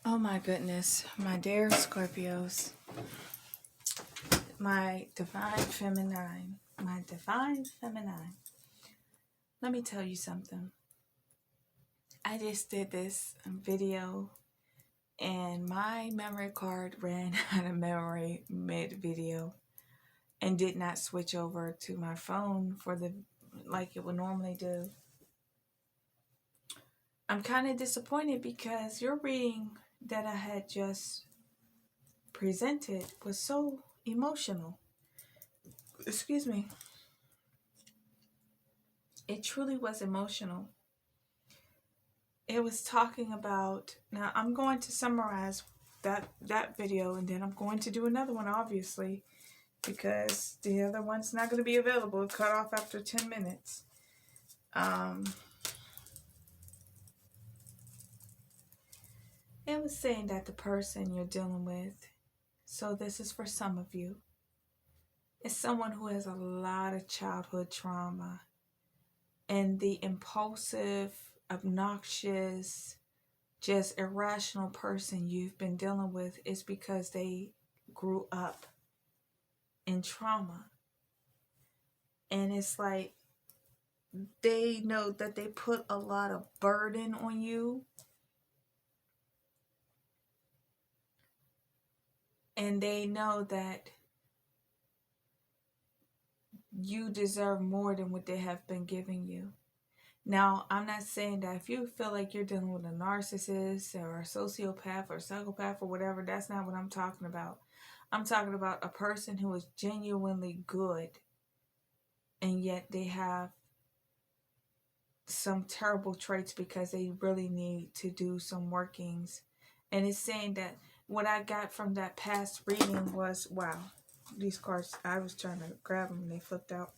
Oh my goodness, my dear Scorpios, my divine feminine, Let me tell you something. I just did this video and my memory card ran out of memory mid-video and did not switch over to my phone for like it would normally do. I'm kind of disappointed because your reading that I had just presented was so emotional. Excuse me. It truly was emotional. It was talking about, now I'm going to summarize that video, and then I'm going to do another one, obviously, because the other one's not going to be available. It cut off after 10 minutes. It was saying that the person you're dealing with, so this is for some of you, is someone who has a lot of childhood trauma. And the impulsive, obnoxious, just irrational person you've been dealing with is because they grew up in trauma. And it's like they know that they put a lot of burden on you. And they know that you deserve more than what they have been giving you. Now, I'm not saying that if you feel like you're dealing with a narcissist or a sociopath or psychopath or whatever, that's not what I'm talking about. I'm talking about a person who is genuinely good, and yet they have some terrible traits because they really need to do some workings. And it's saying that what I got from that past reading was, wow, these cards, I was trying to grab them and they flipped out.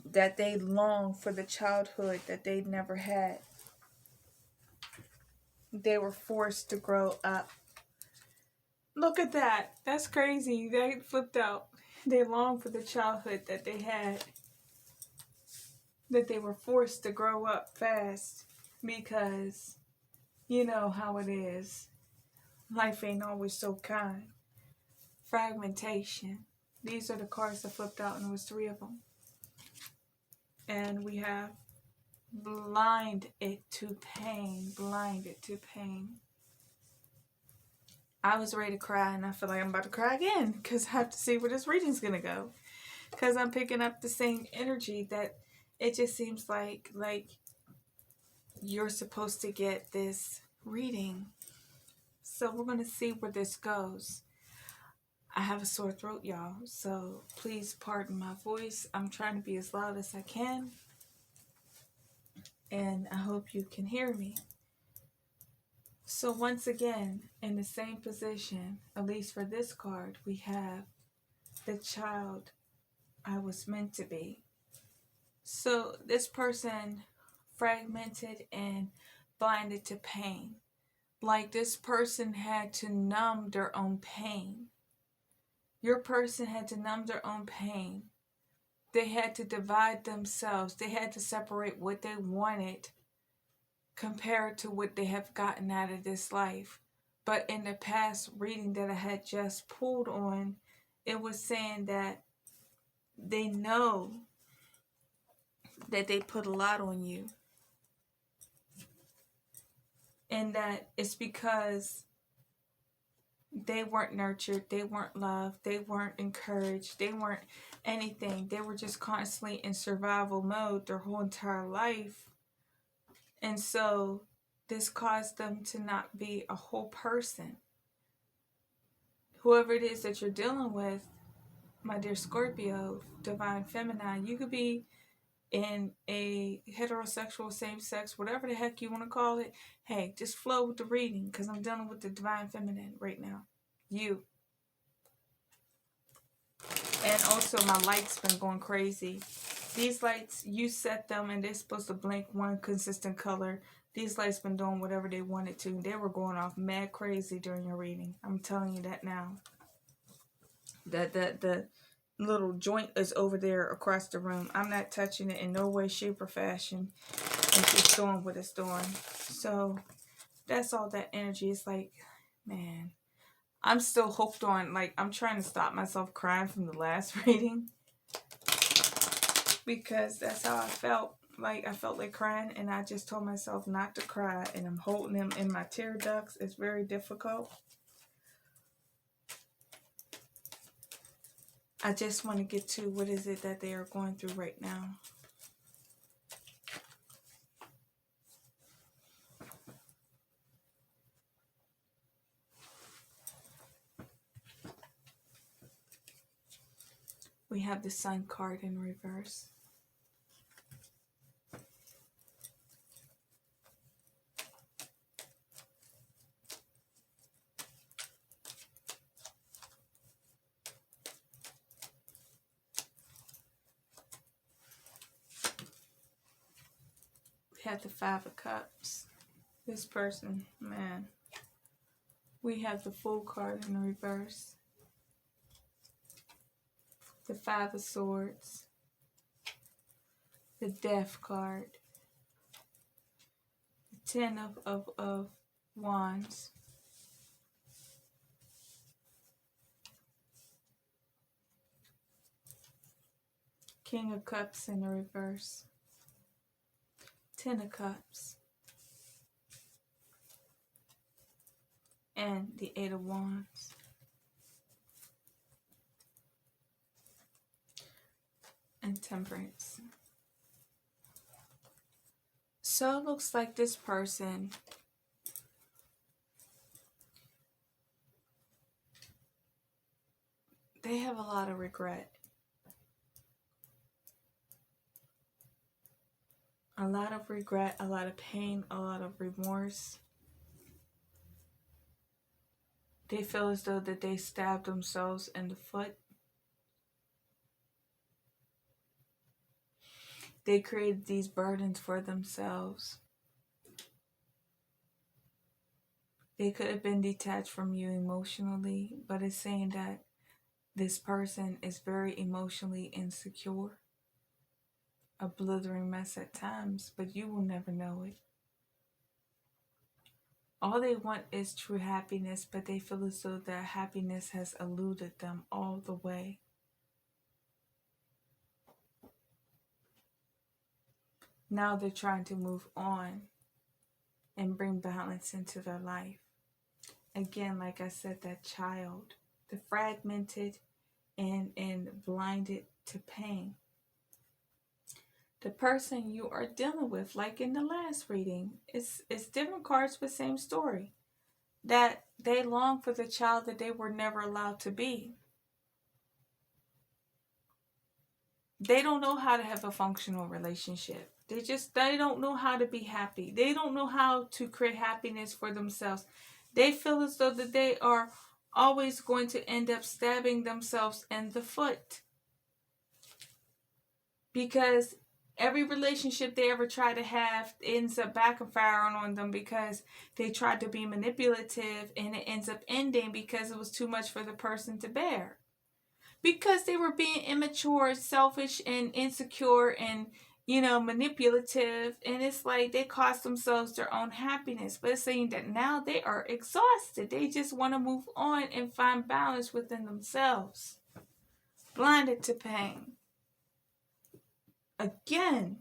That they long for the childhood that they never had. They were forced to grow up. Look at that. That's crazy. They flipped out. They long for the childhood that they had. That they were forced to grow up fast because you know how it is. Life ain't always so kind. Fragmentation. These are the cards that flipped out, and there was 3 of them. And we have blinded to pain. Blinded to pain. I was ready to cry, and I feel like I'm about to cry again because I have to see where this reading's going to go. Because I'm picking up the same energy that it just seems like you're supposed to get this reading. So we're going to see where this goes. I have a sore throat, y'all, so please pardon my voice. I'm trying to be as loud as I can, and I hope you can hear me. So once again, in the same position, at least for this card, we have the child I was meant to be. So this person fragmented and blinded to pain. Like this person had to numb their own pain. Your person had to numb their own pain. They had to divide themselves. They had to separate what they wanted compared to what they have gotten out of this life. But in the past reading that I had just pulled on, it was saying that they know that they put a lot on you. And that it's because they weren't nurtured, they weren't loved, they weren't encouraged, they weren't anything. They were just constantly in survival mode their whole entire life. And so this caused them to not be a whole person. Whoever it is that you're dealing with, my dear Scorpio, divine feminine, you could be in a heterosexual, same-sex, whatever the heck you want to call it. Hey, just flow with the reading because I'm dealing with the divine feminine right now. You. And also my lights been going crazy. These lights, you set them and they're supposed to blink one consistent color. These lights been doing whatever they wanted to. They were going off mad crazy during your reading. I'm telling you that now. The little joint is over there across the room. I'm not touching it in no way, shape, or fashion. It's just doing what it's doing. So that's all that energy. It's like, man, I'm still hooked on, like, I'm trying to stop myself crying from the last reading. Because that's how I felt. Like, I felt like crying, and I just told myself not to cry. And I'm holding them in my tear ducts. It's very difficult. I just want to get to what is it that they are going through right now. We have the Sun card in reverse. We have the Five of Cups. This person, man. We have the Fool card in reverse. The Five of Swords. The Death card. The Ten of Wands. King of Cups in the reverse. Ten of Cups. And the Eight of Wands. And Temperance. So it looks like this person they have a lot of regret. A lot of regret, a lot of pain, a lot of remorse. They feel as though that they stabbed themselves in the foot. They created these burdens for themselves. They could have been detached from you emotionally, but it's saying that this person is very emotionally insecure. A blithering mess at times, but you will never know it. All they want is true happiness, but they feel as though that happiness has eluded them all the way. Now they're trying to move on and bring balance into their life. Again, like I said, that child, the fragmented and blinded to pain. The person you are dealing with, like in the last reading, it's different cards but same story. That they long for the child that they were never allowed to be. They don't know how to have a functional relationship. They don't know how to be happy. They don't know how to create happiness for themselves. They feel as though that they are always going to end up stabbing themselves in the foot. Because every relationship they ever try to have ends up backfiring on them because they tried to be manipulative, and it ends up ending because it was too much for the person to bear. Because they were being immature, selfish, and insecure, and manipulative, and it's like they cost themselves their own happiness. But it's saying that now they are exhausted. They just want to move on and find balance within themselves. Blinded to pain. Again,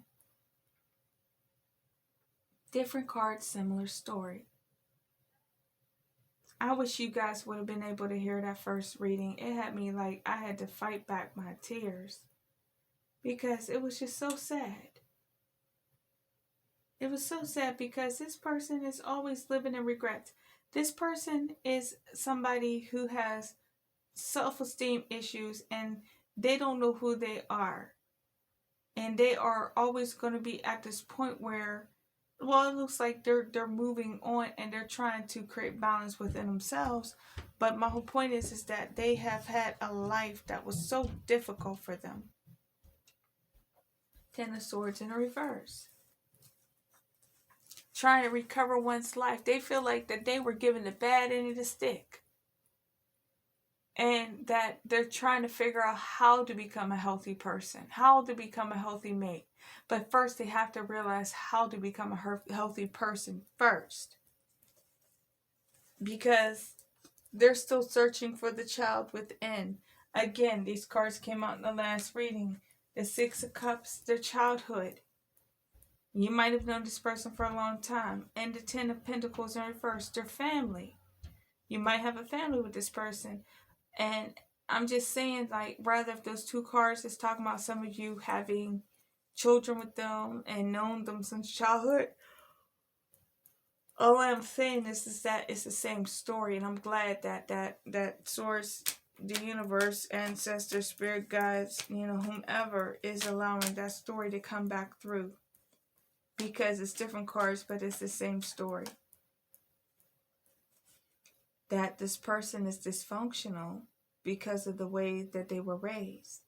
different cards, similar story. I wish you guys would have been able to hear that first reading. It had me like I had to fight back my tears because it was just so sad. It was so sad because this person is always living in regrets. This person is somebody who has self-esteem issues and they don't know who they are. And they are always going to be at this point where, well, it looks like they're moving on and they're trying to create balance within themselves. But my whole point is that they have had a life that was so difficult for them. Ten of Swords in reverse. Trying to recover one's life. They feel like that they were given the bad end of the stick. and that they're trying to figure out how to become a healthy person, how to become a healthy mate. But first, they have to realize how to become a healthy person first, because they're still searching for the child within. Again, these cards came out in the last reading. The Six of Cups, their childhood. You might have known this person for a long time. And the Ten of Pentacles in reverse, their family. You might have a family with this person. And I'm just saying, like, rather if those two cards is talking about some of you having children with them and known them since childhood, all I'm saying is that it's the same story. And I'm glad that source, the universe, ancestors, spirit guides, whomever is allowing that story to come back through. Because it's different cards, but it's the same story. That this person is dysfunctional because of the way that they were raised.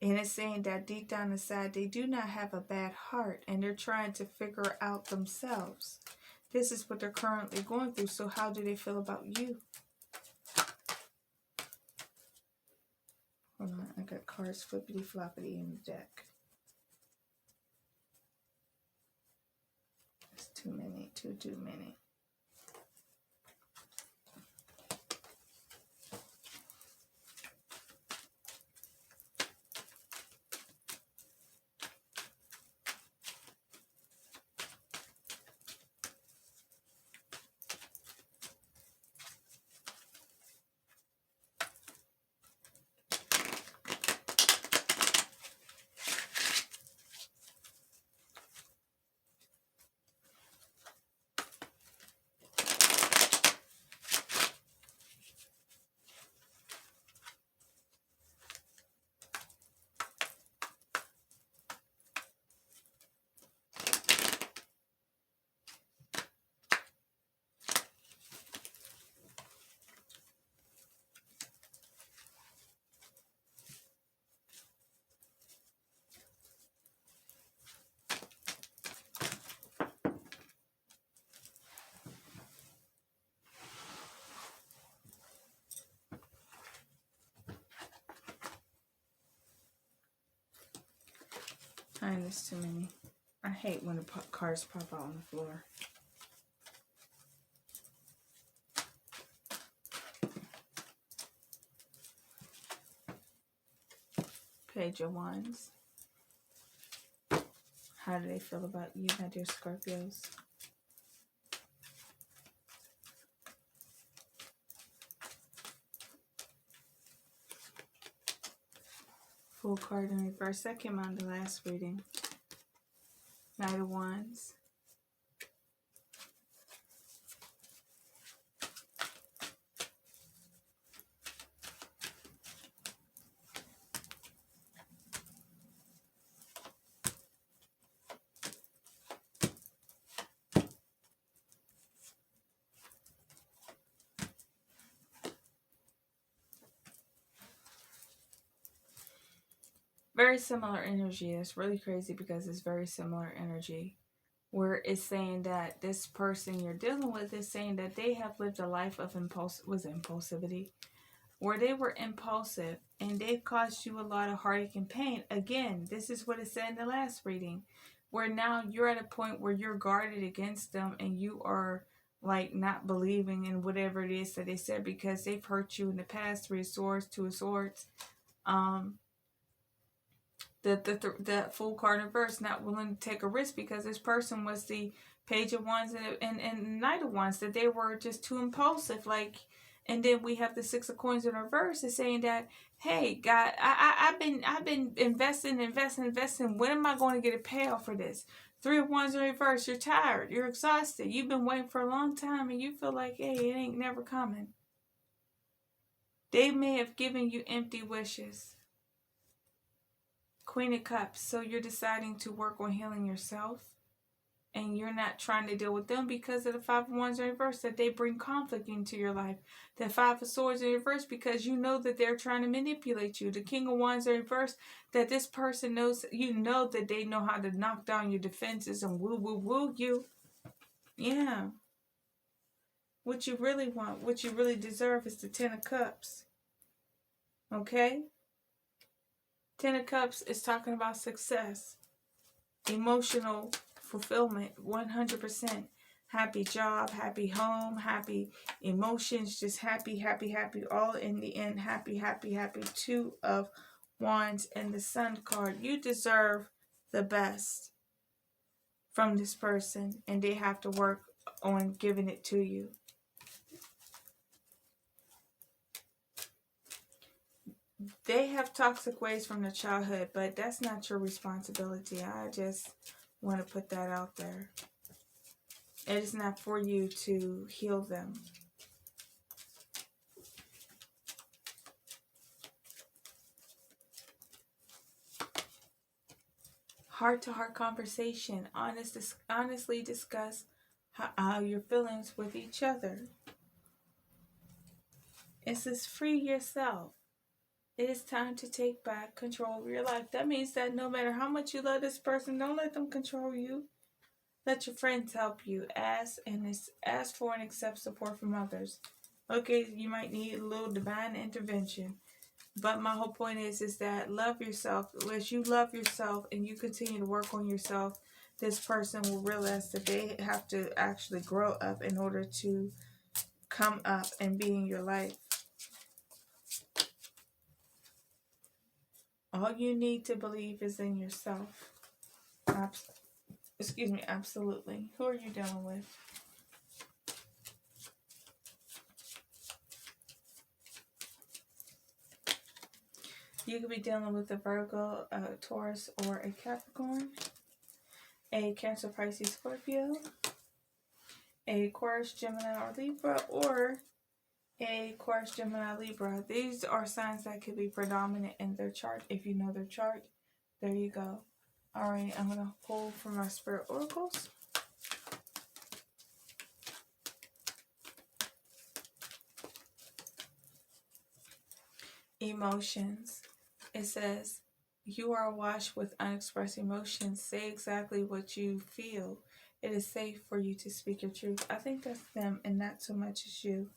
And it's saying that deep down inside, they do not have a bad heart, and they're trying to figure out themselves. This is what they're currently going through. So how do they feel about you? Hold on, I got cards flippity floppity in the deck. It's too many, too many. There's too many. I hate when the cards pop out on the floor. Page of Wands. How do they feel about you, my dear Scorpios? Full card in reverse. That came out in the last reading. Knight of Wands. Very similar energy. It's really crazy because it's very similar energy. Where it's saying that this person you're dealing with is saying that they have lived a life of impulsivity. Where they were impulsive and they caused you a lot of heartache and pain. Again, this is what it said in the last reading. Where now you're at a point where you're guarded against them and you are like not believing in whatever it is that they said because they've hurt you in the past. Three of Swords, Two of Swords. The Full card in reverse, not willing to take a risk because this person was the Page of Wands and Knight of Wands, that they were just too impulsive. Like, and then we have the Six of Coins in reverse, is saying that, hey, God, I've been investing. When am I going to get a payoff for this? Three of Wands in reverse, you're tired, you're exhausted, you've been waiting for a long time, and you feel like, hey, it ain't never coming. They may have given you empty wishes. Queen of Cups, so you're deciding to work on healing yourself and you're not trying to deal with them because of the Five of Wands in reverse, that they bring conflict into your life. The Five of Swords in reverse, because you know that they're trying to manipulate you. The King of Wands in reverse, that this person knows, you know that they know how to knock down your defenses and woo you. Yeah. What you really want, what you really deserve is the Ten of Cups. Okay? Ten of Cups is talking about success, emotional fulfillment, 100%. Happy job, happy home, happy emotions, just happy, happy, happy, all in the end, happy, happy, happy. Two of Wands and the Sun card. You deserve the best from this person, and they have to work on giving it to you. They have toxic ways from their childhood, but that's not your responsibility. I just want to put that out there. It is not for you to heal them. Heart-to-heart conversation. Honestly discuss how your feelings with each other. It says free yourself. It is time to take back control of your life. That means that no matter how much you love this person, don't let them control you. Let your friends help you. Ask for and accept support from others. Okay, you might need a little divine intervention. But my whole point is that love yourself. As you love yourself and you continue to work on yourself, this person will realize that they have to actually grow up in order to come up and be in your life. All you need to believe is in yourself. Absolutely. Who are you dealing with? You could be dealing with a Virgo, a Taurus, or a Capricorn, a Cancer, Pisces, Scorpio, a Aquarius, Gemini, or Libra, or a Aquarius, Gemini, Libra. These are signs that could be predominant in their chart. If you know their chart, there you go. All right, I'm going to pull from my spirit oracles. Emotions. It says, you are awash with unexpressed emotions. Say exactly what you feel. It is safe for you to speak your truth. I think that's them and not so much as you.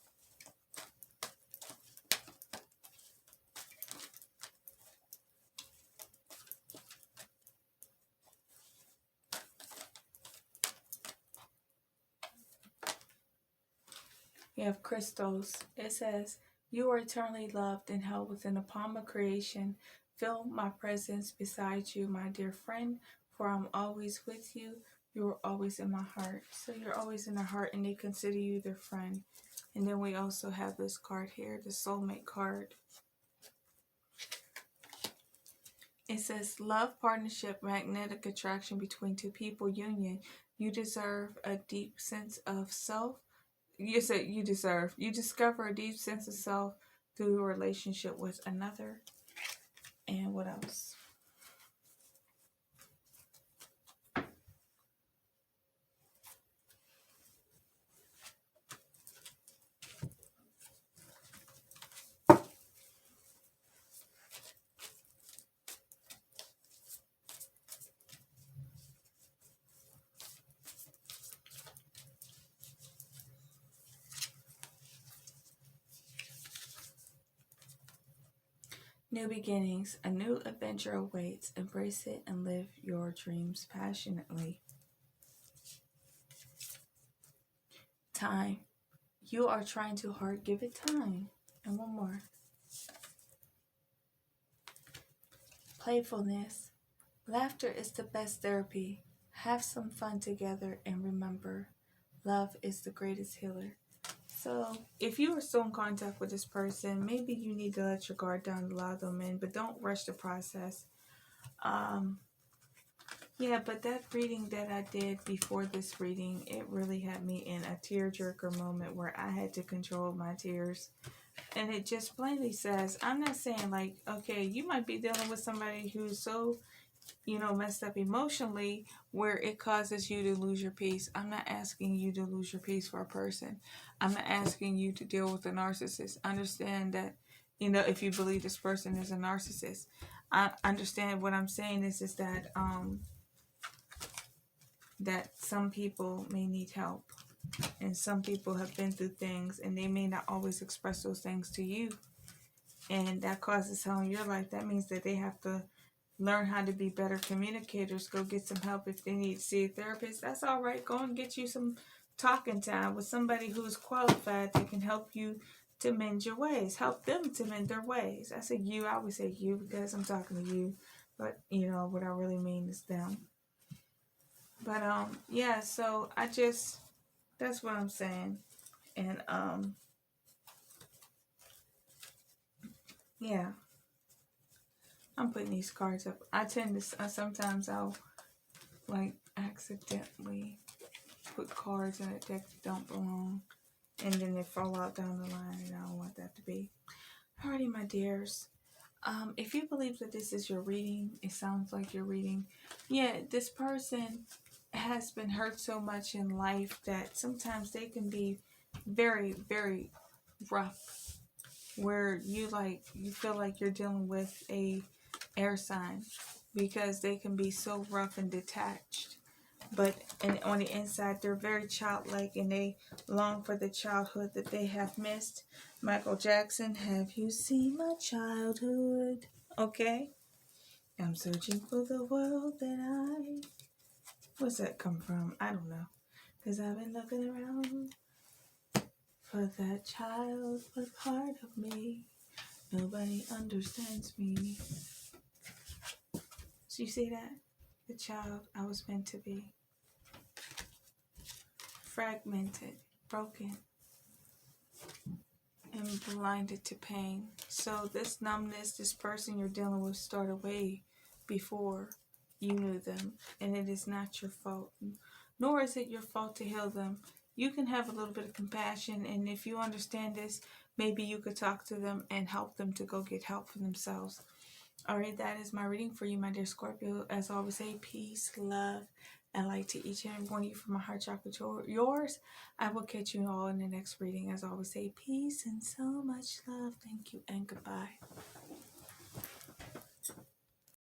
You have crystals. It says, you are eternally loved and held within the palm of creation. Feel my presence beside you, my dear friend, for I'm always with you. You are always in my heart. So you're always in their heart and they consider you their friend. And then we also have this card here, the soulmate card. It says, love, partnership, magnetic attraction between two people, union. You deserve a deep sense of self. You discover a deep sense of self through a relationship with another. And what else? New beginnings, a new adventure awaits. Embrace it and live your dreams passionately. Time. You are trying too hard. Give it time. And one more. Playfulness. Laughter is the best therapy. Have some fun together and remember, love is the greatest healer. So, if you are still in contact with this person, maybe you need to let your guard down and allow them in, but don't rush the process. Yeah, but that reading that I did before this reading, it really had me in a tearjerker moment where I had to control my tears. And it just plainly says, I'm not saying like, okay, you might be dealing with somebody who's so, messed up emotionally where it causes you to lose your peace. I'm not asking you to lose your peace for a person. I'm not asking you to deal with a narcissist. Understand that, if you believe this person is a narcissist. I understand what I'm saying is that that some people may need help and some people have been through things and they may not always express those things to you. and that causes hell in your life, that means that they have to learn how to be better communicators. Go get some help if they need to see a therapist. That's all right. Go and get you some talking time with somebody who's qualified that can help you to mend your ways. Help them to mend their ways. I say you. I always say you because I'm talking to you. But, you know, what I really mean is them. But, yeah, so that's what I'm saying. And, yeah. I'm putting these cards up. I tend to, sometimes I'll, like, accidentally put cards in a deck that don't belong. And then they fall out down the line, and I don't want that to be. Alrighty, my dears. If you believe that this is your reading, it sounds like your reading. Yeah, this person has been hurt so much in life that sometimes they can be very, very rough. Where you feel like you're dealing with a air sign because they can be so rough and detached. But on the inside, they're very childlike and they long for the childhood that they have missed. Michael Jackson, have you seen my childhood? Okay. I'm searching for the world that I... Where's that come from? I don't know. Because I've been looking around for that childhood part of me. Nobody understands me. So you see that? The child I was meant to be. Fragmented, broken, and blinded to pain. So this numbness, this person you're dealing with started way before you knew them. And it is not your fault. Nor is it your fault to heal them. You can have a little bit of compassion, and if you understand this, maybe you could talk to them and help them to go get help for themselves. Alright, that is my reading for you, my dear Scorpio. As always, say peace, love, and light to each and every one of you from my heart chakra to yours. I will catch you all in the next reading. As always, say peace and so much love. Thank you and goodbye.